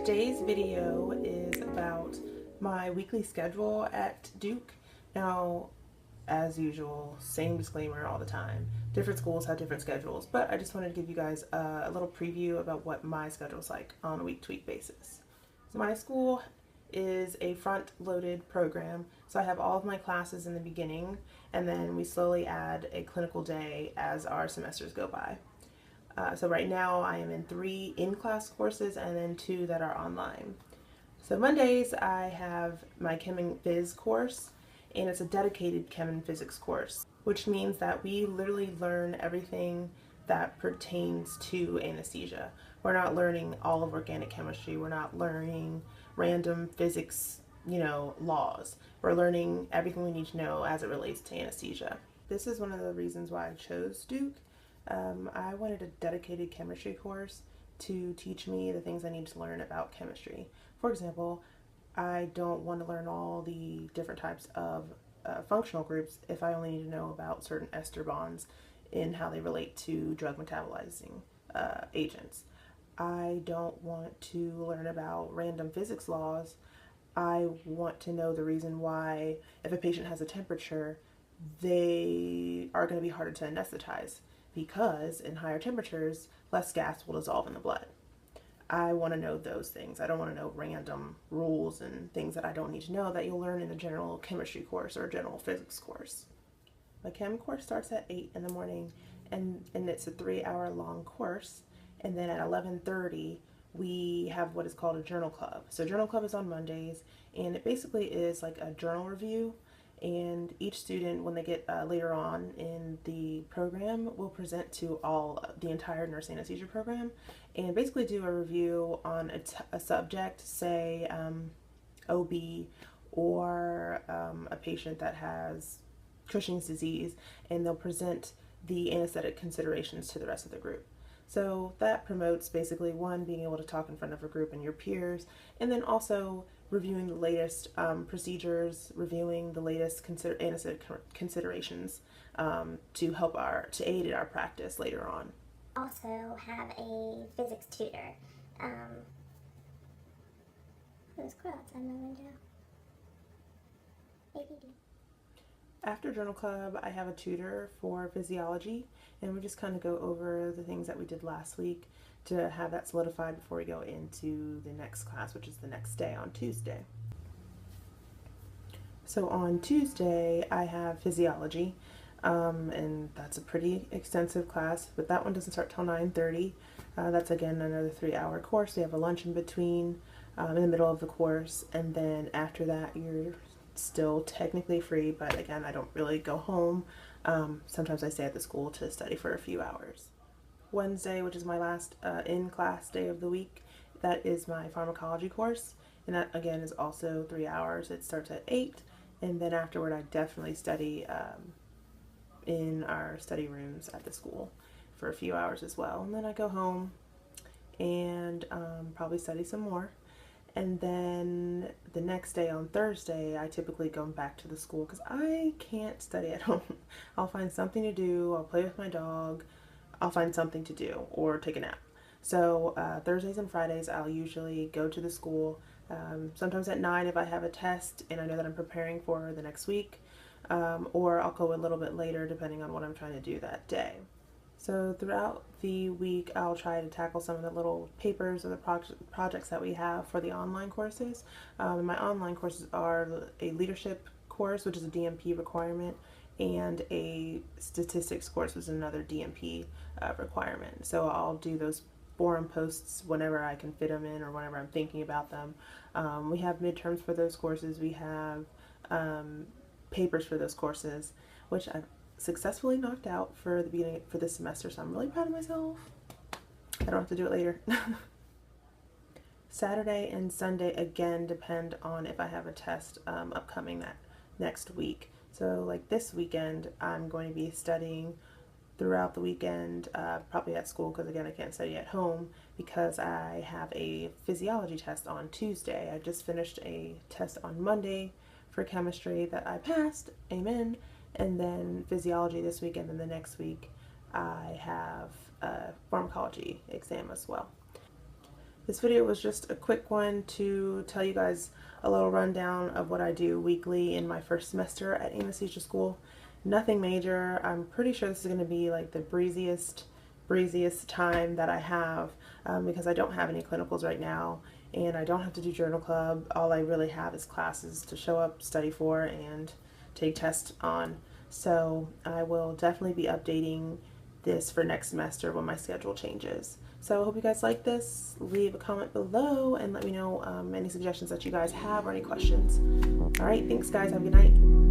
Today's video is about my weekly schedule at Duke. Now, as usual, same disclaimer all the time. Different schools have different schedules, but I just wanted to give you guys a little preview about what my schedule is like on a week-to-week basis. So my school is a front-loaded program, so I have all of my classes in the beginning, and then we slowly add a clinical day as our semesters go by. So right now I am in 3 in-class courses and then 2 that are online. So Mondays I have my Chem and Phys course, and it's a dedicated Chem and Physics course, which means that we literally learn everything that pertains to anesthesia. We're not learning all of organic chemistry, we're not learning random physics, laws. We're learning everything we need to know as it relates to anesthesia. This is one of the reasons why I chose Duke. I wanted a dedicated chemistry course to teach me the things I need to learn about chemistry. For example, I don't want to learn all the different types of functional groups if I only need to know about certain ester bonds and how they relate to drug metabolizing agents. I don't want to learn about random physics laws. I want to know the reason why if a patient has a temperature, they are going to be harder to anesthetize, because in higher temperatures, less gas will dissolve in the blood. I want to know those things. I don't want to know random rules and things that I don't need to know that you'll learn in a general chemistry course or a general physics course. My chem course starts at 8 in the morning, and it's a 3-hour long course. And then at 11:30, we have what is called a journal club. So journal club is on Mondays, and it basically is like a journal review. And each student, when they get later on in the program, will present to the entire nurse anesthesia program and basically do a review on a subject, say OB or a patient that has Cushing's disease, and they'll present the anesthetic considerations to the rest of the group. So that promotes basically, one, being able to talk in front of a group and your peers, and then also reviewing the latest procedures, reviewing the latest anesthetic considerations to aid in our practice later on. Also have a physics tutor. Who's crow outside my window? ADD. After journal club, I have a tutor for physiology, and we just kind of go over the things that we did last week to have that solidified before we go into the next class, which is the next day on Tuesday. So on Tuesday, I have physiology, and that's a pretty extensive class, but that one doesn't start till 9:30. That's again another 3-hour course. We have a lunch in between, in the middle of the course, and then after that, you're still technically free, but again, I don't really go home. Sometimes I stay at the school to study for a few hours. Wednesday, which is my last in-class day of the week, that is my pharmacology course, and that again is also 3 hours. It starts at 8, and then afterward I definitely study in our study rooms at the school for a few hours as well, and then I go home and probably study some more. And then the next day on Thursday, I typically go back to the school because I can't study at home. I'll find something to do, I'll play with my dog, I'll find something to do or take a nap. So Thursdays and Fridays, I'll usually go to the school, sometimes at 9 if I have a test and I know that I'm preparing for the next week, or I'll go a little bit later depending on what I'm trying to do that day. So throughout the week, I'll try to tackle some of the little papers or the projects that we have for the online courses. My online courses are a leadership course, which is a DMP requirement, and a statistics course, which is another DMP requirement. So I'll do those forum posts whenever I can fit them in or whenever I'm thinking about them. We have midterms for those courses. We have papers for those courses, which I've successfully knocked out for the beginning for this semester, so I'm really proud of myself. I don't have to do it later. Saturday and Sunday again depend on if I have a test upcoming that next week. So like this weekend, I'm going to be studying throughout the weekend, probably at school, because again I can't study at home because I have a physiology test on Tuesday. I just finished a test on Monday for chemistry that I passed, amen, and then physiology this week, and then the next week I have a pharmacology exam as well. This video was just a quick one to tell you guys a little rundown of what I do weekly in my first semester at anesthesia school. Nothing major. I'm pretty sure this is going to be like the breeziest time that I have because I don't have any clinicals right now and I don't have to do journal club. All I really have is classes to show up, study for, and take tests on. So I will definitely be updating this for next semester when my schedule changes. So I hope you guys like this. Leave a comment below and let me know any suggestions that you guys have or any questions. All right, thanks guys. Have a good night.